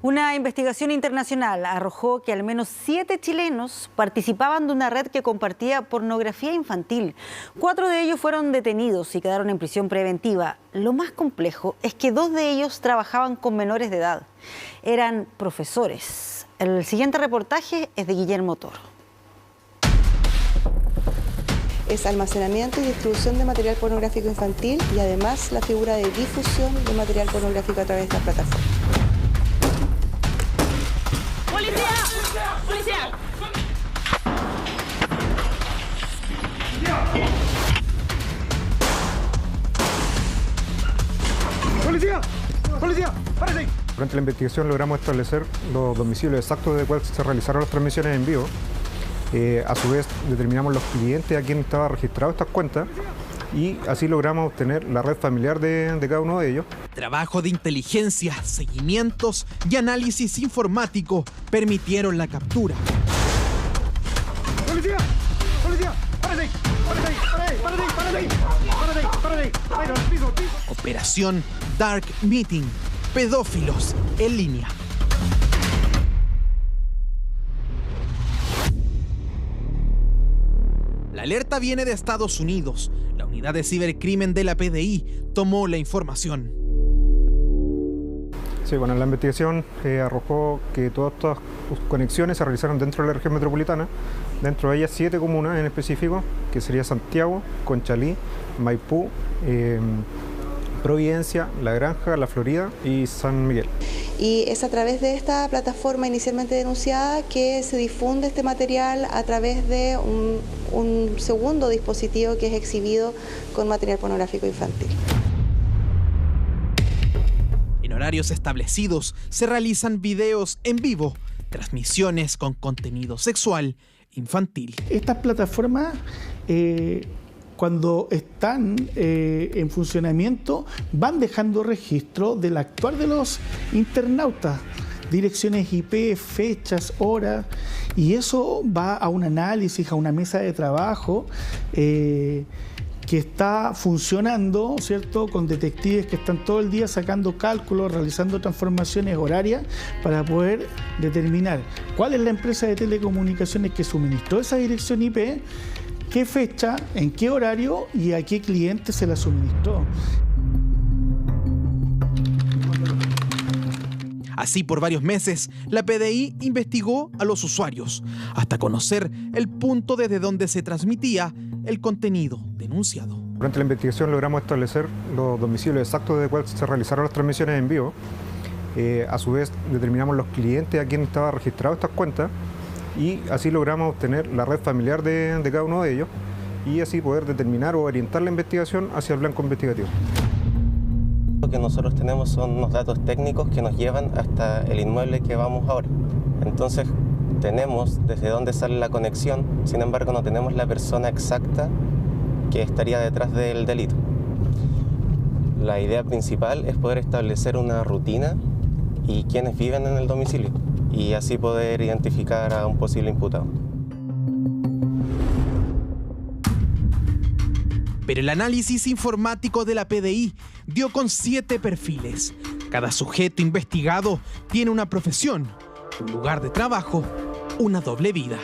Una investigación internacional arrojó que al menos 7 chilenos participaban de una red que compartía pornografía infantil. 4 de ellos fueron detenidos y quedaron en prisión preventiva. Lo más complejo es que 2 de ellos trabajaban con menores de edad. Eran profesores. El siguiente reportaje es de Guillermo Toro. Es almacenamiento y distribución de material pornográfico infantil y además la figura de difusión de material pornográfico a través de esta plataforma. ¡Policía! ¡Policía! ¡Policía! ¡Policía! ¡Párate! Durante la investigación logramos establecer los domicilios exactos de cuáles se realizaron las transmisiones en vivo. A su vez determinamos los clientes a quienes estaba registrado estas cuentas y así logramos obtener la red familiar de cada uno de ellos. Trabajo de inteligencia, seguimientos y análisis informático permitieron la captura. ¡Policía! ¡Policía! ¡Párate! ¡Párate! ¡Párate! ¡Párate! ¡Párate! ¡Párate! ¡Párate! ¡Al piso! Operación Dark Meeting. Pedófilos en línea. La alerta viene de Estados Unidos. La unidad de cibercrimen de la PDI tomó la información. Sí, bueno, la investigación arrojó que todas estas conexiones se realizaron dentro de la región metropolitana, dentro de ellas 7 comunas en específico, que sería Santiago, Conchalí, Maipú, Providencia, La Granja, La Florida y San Miguel. Y es a través de esta plataforma inicialmente denunciada que se difunde este material a través de un segundo dispositivo que es exhibido con material pornográfico infantil. En horarios establecidos se realizan videos en vivo, transmisiones con contenido sexual infantil. Estas plataformas cuando están en funcionamiento van dejando registro del actuar de los internautas, direcciones IP, fechas, horas, y eso va a un análisis, a una mesa de trabajo que está funcionando, ¿cierto?, con detectives que están todo el día sacando cálculos, realizando transformaciones horarias para poder determinar cuál es la empresa de telecomunicaciones que suministró esa dirección IP, qué fecha, en qué horario y a qué cliente se la suministró. Así, por varios meses, la PDI investigó a los usuarios hasta conocer el punto desde donde se transmitía el contenido denunciado. Durante la investigación logramos establecer los domicilios exactos de cuáles se realizaron las transmisiones en vivo. A su vez determinamos los clientes a quienes estaba registrado estas cuentas y así logramos obtener la red familiar de cada uno de ellos y así poder determinar o orientar la investigación hacia el blanco investigativo. Lo que nosotros tenemos son unos datos técnicos que nos llevan hasta el inmueble que vamos ahora. Entonces tenemos desde dónde sale la conexión, sin embargo no tenemos la persona exacta que estaría detrás del delito. La idea principal es poder establecer una rutina y quienes viven en el domicilio y así poder identificar a un posible imputado. Pero el análisis informático de la PDI dio con 7 perfiles. Cada sujeto investigado tiene una profesión, un lugar de trabajo, una doble vida.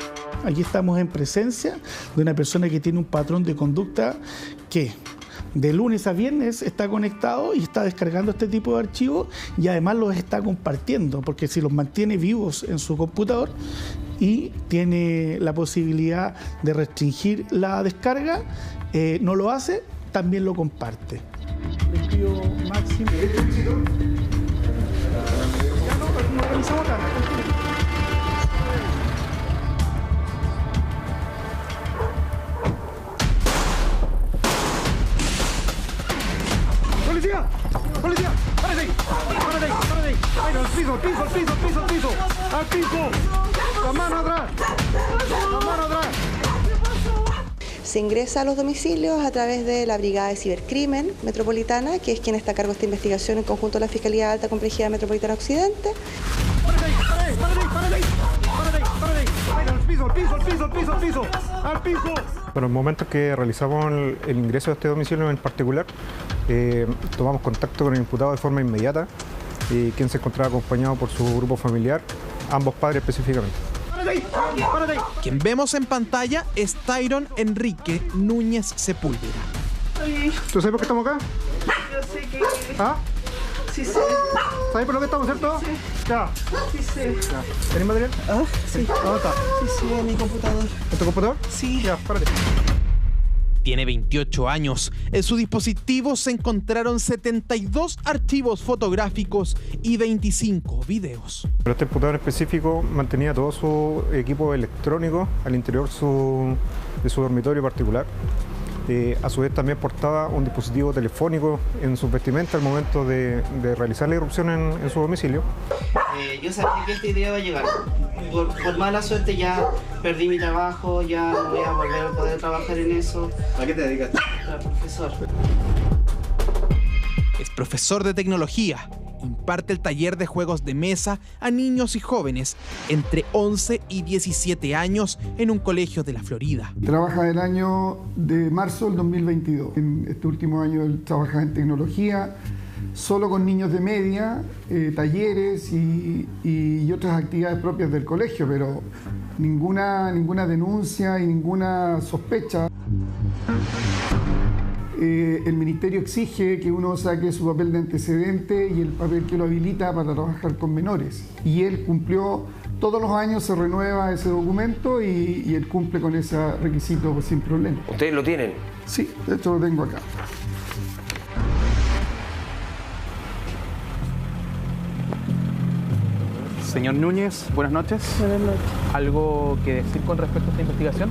Aquí estamos en presencia de una persona que tiene un patrón de conducta que de lunes a viernes está conectado y está descargando este tipo de archivos y además los está compartiendo, porque si los mantiene vivos en su computador y tiene la posibilidad de restringir la descarga, no lo hace, también lo comparte. Les pido máximo. Ya no organizamos acá. ¡Policía! ¡Policía! ¡Párate! ¡Párate! ¡Párate! ¡Ay, al piso, al piso, al piso, al piso, al piso! ¡Al piso! ¡La mano atrás! ¡La mano atrás! Se ingresa a los domicilios a través de la Brigada de Cibercrimen Metropolitana, que es quien está a cargo de esta investigación en conjunto de la Fiscalía de Alta Complejidad Metropolitana Occidente. ¡Párate! ¡Párate! ¡Párate! ¡Párate! ¡Párate! ¡Ay, al piso, al piso, al piso, al piso, al piso! ¡Al piso! Bueno, en el momento que realizamos el ingreso a este domicilio en particular, tomamos contacto con el imputado de forma inmediata quien se encontraba acompañado por su grupo familiar, ambos padres específicamente. Quien vemos en pantalla es Tyron Enrique Núñez Sepúlveda. ¿Tú sabes por qué estamos acá? Yo sé que... ¿Ah? Sí sé. ¿Sabes por lo que estamos, cierto? Sí. Ya. Sí sé. ¿Tenés material? Ah, sí. ¿Dónde está? Sí, en mi computador. ¿En tu computador? Sí. Ya, párate. Tiene 28 años. En su dispositivo se encontraron 72 archivos fotográficos y 25 videos. Pero este computador específico mantenía todo su equipo electrónico al interior de su dormitorio particular. A su vez también portaba un dispositivo telefónico en su vestimenta al momento de realizar la irrupción en su domicilio. Yo sabía que esta idea va a llegar. Por mala suerte ya perdí mi trabajo, ya no voy a volver a poder trabajar en eso. ¿A qué te dedicas? A profesor. Es profesor de tecnología. Imparte el taller de juegos de mesa a niños y jóvenes entre 11 y 17 años en un colegio de la Florida. Trabaja del año de marzo del 2022. En este último año él trabaja en tecnología, solo con niños de media, talleres y otras actividades propias del colegio, pero ninguna denuncia y ninguna sospecha. El ministerio exige que uno saque su papel de antecedente y el papel que lo habilita para trabajar con menores. Y él cumplió, todos los años se renueva ese documento y él cumple con ese requisito sin problema. ¿Ustedes lo tienen? Sí, de hecho lo tengo acá. Señor Núñez, buenas noches. Buenas noches. ¿Algo que decir con respecto a esta investigación?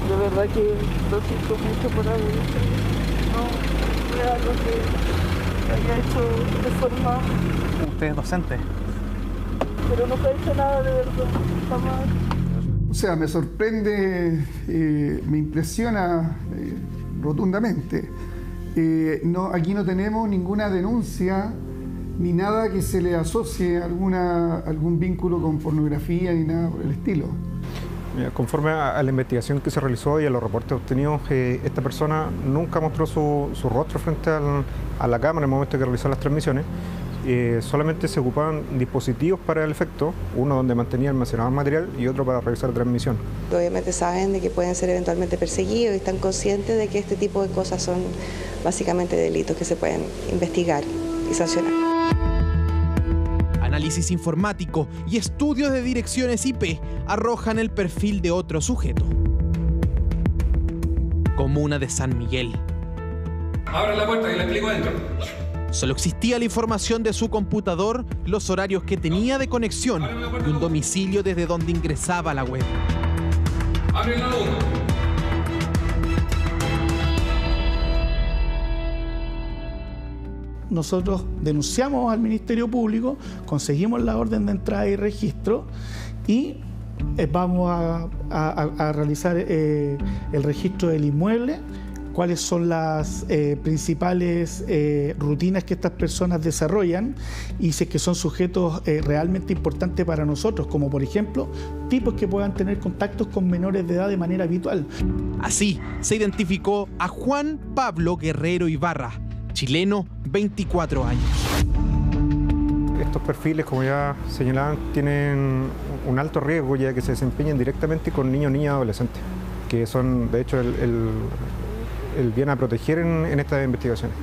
De verdad que lo siento mucho por haber hecho. No era algo que haya hecho de forma... Usted es docente. Pero nunca he hecho nada de verdad, jamás. O sea, me sorprende, me impresiona rotundamente. Aquí no tenemos ninguna denuncia ni nada que se le asocie a algún vínculo con pornografía ni nada por el estilo. Conforme a la investigación que se realizó y a los reportes obtenidos, esta persona nunca mostró su rostro frente a la cámara en el momento que realizó las transmisiones. Solamente se ocupaban dispositivos para el efecto, uno donde mantenía almacenado el material y otro para realizar la transmisión. Obviamente saben de que pueden ser eventualmente perseguidos y están conscientes de que este tipo de cosas son básicamente delitos que se pueden investigar y sancionar. Análisis informático y estudios de direcciones IP arrojan el perfil de otro sujeto. Comuna de San Miguel. Abra la puerta y le explico dentro. Solo existía la información de su computador, los horarios que tenía de conexión y un domicilio desde donde ingresaba a la web. Abre la luz. Nosotros denunciamos al Ministerio Público, conseguimos la orden de entrada y registro y vamos a realizar el registro del inmueble, cuáles son las principales rutinas que estas personas desarrollan y si es que son sujetos realmente importantes para nosotros, como por ejemplo tipos que puedan tener contactos con menores de edad de manera habitual. Así se identificó a Juan Pablo Guerrero Ibarra, chileno, 24 años. Estos perfiles, como ya señalaban, tienen un alto riesgo ya que se desempeñan directamente con niños, niñas, adolescentes, que son de hecho el bien a proteger en estas investigaciones.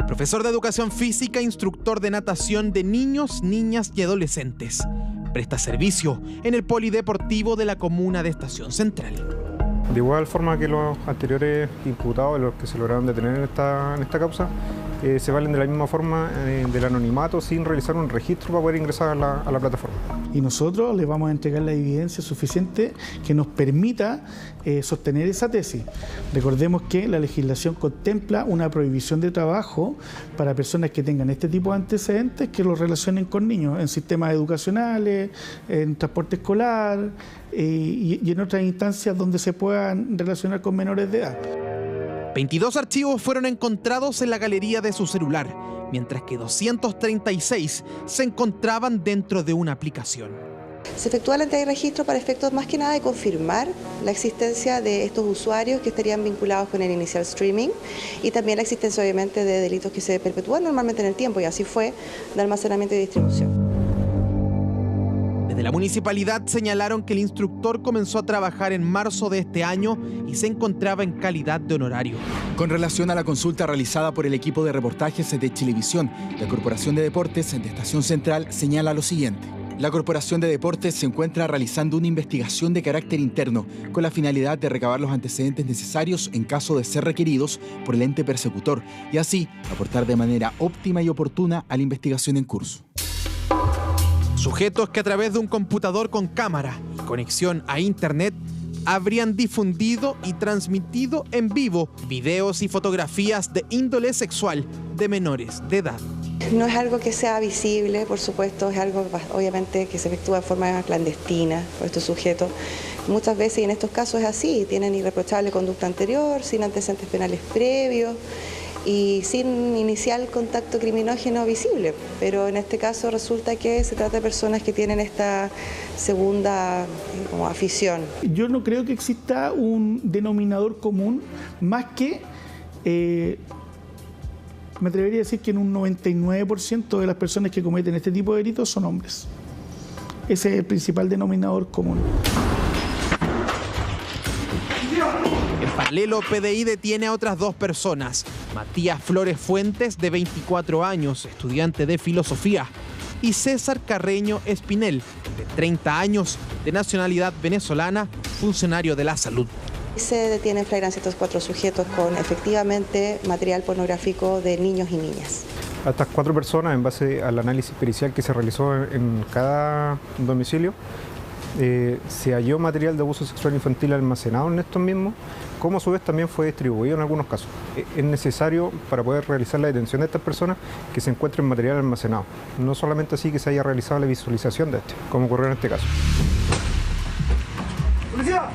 Profesor de educación física, instructor de natación de niños, niñas y adolescentes. Presta servicio en el polideportivo de la comuna de Estación Central. De igual forma que los anteriores imputados, los que se lograron detener en esta causa, se valen de la misma forma del anonimato sin realizar un registro para poder ingresar a la plataforma. Y nosotros les vamos a entregar la evidencia suficiente que nos permita sostener esa tesis. Recordemos que la legislación contempla una prohibición de trabajo para personas que tengan este tipo de antecedentes que los relacionen con niños en sistemas educacionales, en transporte escolar y en otras instancias donde se puedan relacionar con menores de edad. 22 archivos fueron encontrados en la galería de su celular, mientras que 236 se encontraban dentro de una aplicación. Se efectúa la entrega y registro para efectos más que nada de confirmar la existencia de estos usuarios que estarían vinculados con el inicial streaming y también la existencia obviamente de delitos que se perpetúan normalmente en el tiempo, y así fue, de almacenamiento y distribución. Desde la municipalidad señalaron que el instructor comenzó a trabajar en marzo de este año y se encontraba en calidad de honorario. Con relación a la consulta realizada por el equipo de reportajes de Chilevisión, la Corporación de Deportes de Estación Central señala lo siguiente. La Corporación de Deportes se encuentra realizando una investigación de carácter interno con la finalidad de recabar los antecedentes necesarios en caso de ser requeridos por el ente persecutor y así aportar de manera óptima y oportuna a la investigación en curso. Sujetos que a través de un computador con cámara y conexión a internet habrían difundido y transmitido en vivo videos y fotografías de índole sexual de menores de edad. No es algo que sea visible, por supuesto, es algo obviamente que se efectúa de forma clandestina por estos sujetos. Muchas veces, y en estos casos es así, tienen irreprochable conducta anterior, sin antecedentes penales previos y sin inicial contacto criminógeno visible, pero en este caso resulta que se trata de personas que tienen esta segunda como afición. Yo no creo que exista un denominador común, más que, me atrevería a decir que en un 99% de las personas que cometen este tipo de delitos son hombres. Ese es el principal denominador común. En paralelo, PDI detiene a otras 2 personas. Matías Flores Fuentes, de 24 años, estudiante de filosofía, y César Carreño Espinel, de 30 años, de nacionalidad venezolana, funcionario de la salud. Se detienen en flagrancia estos 4 sujetos con efectivamente material pornográfico de niños y niñas. A estas 4 personas, en base al análisis pericial que se realizó en cada domicilio, se halló material de abuso sexual infantil almacenado en estos mismos, como a su vez también fue distribuido en algunos casos. Es necesario, para poder realizar la detención de estas personas, que se encuentre material almacenado. No solamente así que se haya realizado la visualización de este, como ocurrió en este caso. ¡Policía!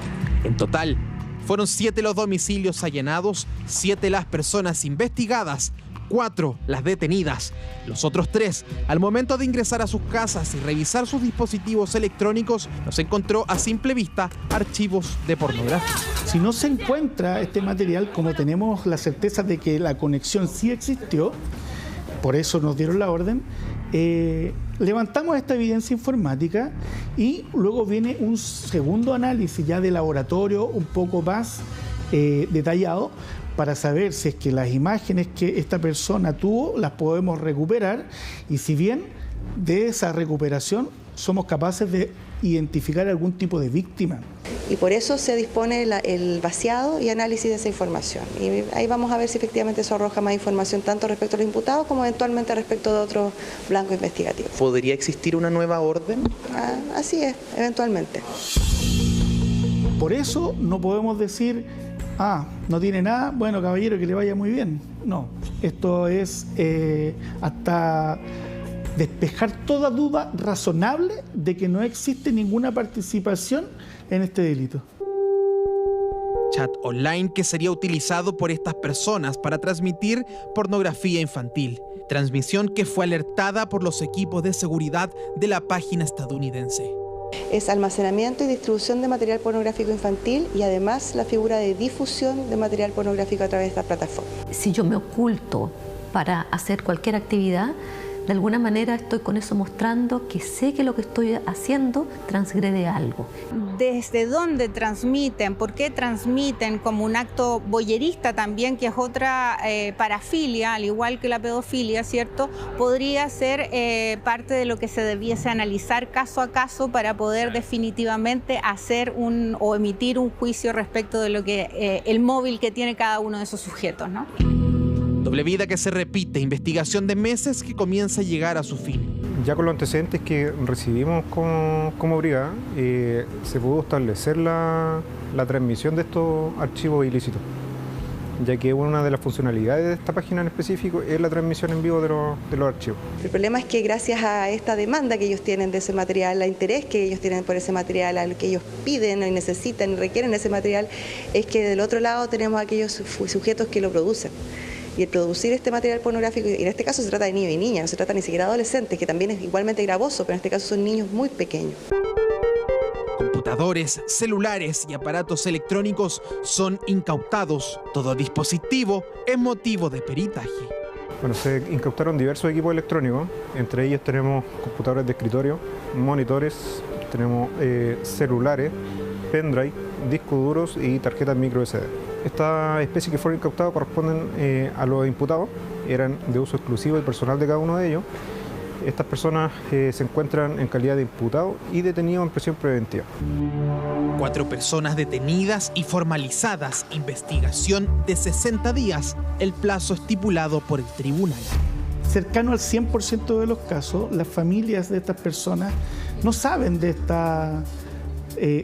En total, fueron 7 los domicilios allanados, 7 las personas investigadas, 4 las detenidas. Los otros 3, al momento de ingresar a sus casas y revisar sus dispositivos electrónicos, no se encontró a simple vista archivos de pornografía. Si no se encuentra este material, como tenemos la certeza de que la conexión sí existió, por eso nos dieron la orden, levantamos esta evidencia informática y luego viene un segundo análisis ya de laboratorio un poco más detallado, para saber si es que las imágenes que esta persona tuvo las podemos recuperar, y si bien de esa recuperación somos capaces de identificar algún tipo de víctima. Y por eso se dispone el vaciado y análisis de esa información. Y ahí vamos a ver si efectivamente eso arroja más información tanto respecto a los imputados como eventualmente respecto de otros blancos investigativos. ¿Podría existir una nueva orden? Así es, eventualmente. Por eso no podemos decir, no tiene nada, bueno, caballero, que le vaya muy bien. No, esto es hasta despejar toda duda razonable de que no existe ninguna participación en este delito. Chat online que sería utilizado por estas personas para transmitir pornografía infantil. Transmisión que fue alertada por los equipos de seguridad de la página estadounidense. Es almacenamiento y distribución de material pornográfico infantil y además la figura de difusión de material pornográfico a través de esta plataforma. Si yo me oculto para hacer cualquier actividad, de alguna manera estoy con eso mostrando que sé que lo que estoy haciendo transgrede algo. ¿Desde dónde transmiten? ¿Por qué transmiten? Como un acto voyerista también, que es otra parafilia, al igual que la pedofilia, ¿cierto? Podría ser parte de lo que se debiese analizar caso a caso para poder definitivamente hacer o emitir un juicio respecto de lo que el móvil que tiene cada uno de esos sujetos, ¿no? Doble vida que se repite, investigación de meses que comienza a llegar a su fin. Ya con los antecedentes que recibimos como brigada, se pudo establecer la transmisión de estos archivos ilícitos. ya que una de las funcionalidades de esta página en específico es la transmisión en vivo de los archivos. El problema es que gracias a esta demanda que ellos tienen de ese material, al interés que ellos tienen por ese material, al que ellos piden y necesitan y requieren ese material, es que del otro lado tenemos a aquellos sujetos que lo producen. Y el producir este material pornográfico, y en este caso se trata de niños y niñas, no se trata ni siquiera de adolescentes, que también es igualmente gravoso, pero en este caso son niños muy pequeños. Computadores, celulares y aparatos electrónicos son incautados. Todo dispositivo es motivo de peritaje. Bueno, se incautaron diversos equipos electrónicos, entre ellos tenemos computadores de escritorio, monitores, tenemos celulares, pendrive, discos duros y tarjetas micro SD. Estas especies que fueron incautadas corresponden a los imputados, eran de uso exclusivo y personal de cada uno de ellos. Estas personas se encuentran en calidad de imputados y detenidos en prisión preventiva. 4 personas detenidas y formalizadas. Investigación de 60 días, el plazo estipulado por el tribunal. Cercano al 100% de los casos, las familias de estas personas no saben de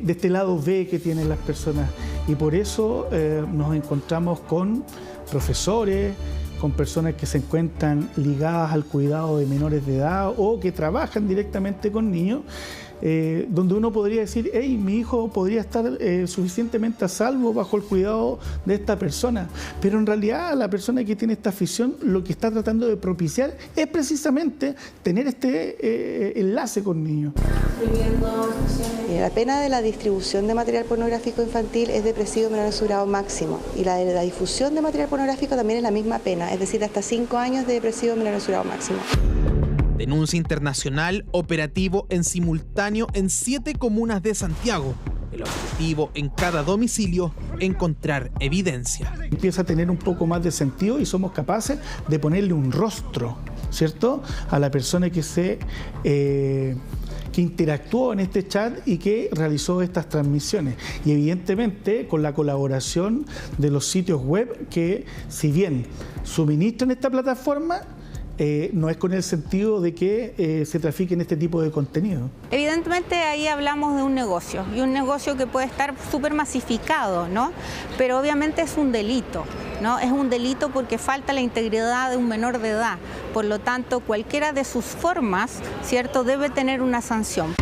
este lado B que tienen las personas, y por eso nos encontramos con profesores, con personas que se encuentran ligadas al cuidado de menores de edad o que trabajan directamente con niños, donde uno podría decir, hey, mi hijo podría estar suficientemente a salvo bajo el cuidado de esta persona. Pero en realidad la persona que tiene esta afición lo que está tratando de propiciar es precisamente tener este enlace con niños. La pena de la distribución de material pornográfico infantil es de presidio menor en su grado máximo, y la de la difusión de material pornográfico también es la misma pena, es decir, hasta 5 años de presidio menor en su grado máximo. Denuncia internacional, operativo en simultáneo en 7 comunas de Santiago. El objetivo en cada domicilio, encontrar evidencia. Empieza a tener un poco más de sentido y somos capaces de ponerle un rostro, ¿cierto?, a la persona que interactuó en este chat y que realizó estas transmisiones. Y evidentemente con la colaboración de los sitios web que, si bien suministran esta plataforma, no es con el sentido de que se trafiquen este tipo de contenido. Evidentemente ahí hablamos de un negocio, y un negocio que puede estar súper masificado, ¿no? Pero obviamente es un delito, ¿no? Es un delito porque falta la integridad de un menor de edad. Por lo tanto, cualquiera de sus formas, ¿cierto?, debe tener una sanción.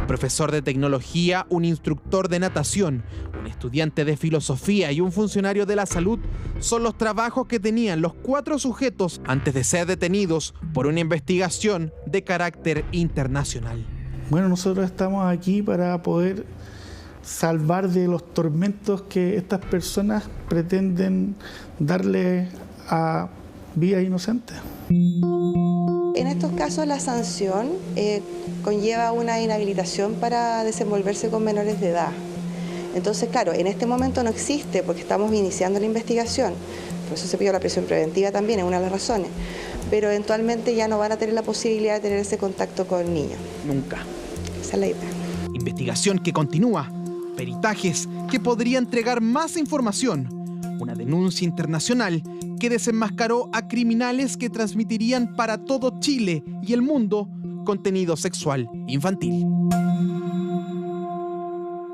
Profesor de tecnología, un instructor de natación, un estudiante de filosofía y un funcionario de la salud son los trabajos que tenían los 4 sujetos antes de ser detenidos por una investigación de carácter internacional. Bueno, nosotros estamos aquí para poder salvar de los tormentos que estas personas pretenden darle a vidas inocentes. En estos casos la sanción conlleva una inhabilitación para desenvolverse con menores de edad. Entonces, claro, en este momento no existe porque estamos iniciando la investigación, por eso se pidió la prisión preventiva también, es una de las razones, pero eventualmente ya no van a tener la posibilidad de tener ese contacto con niños. Nunca. Esa es la idea. Investigación que continúa, peritajes que podría entregar más información, una denuncia internacional que desenmascaró a criminales que transmitirían para todo Chile y el mundo contenido sexual infantil.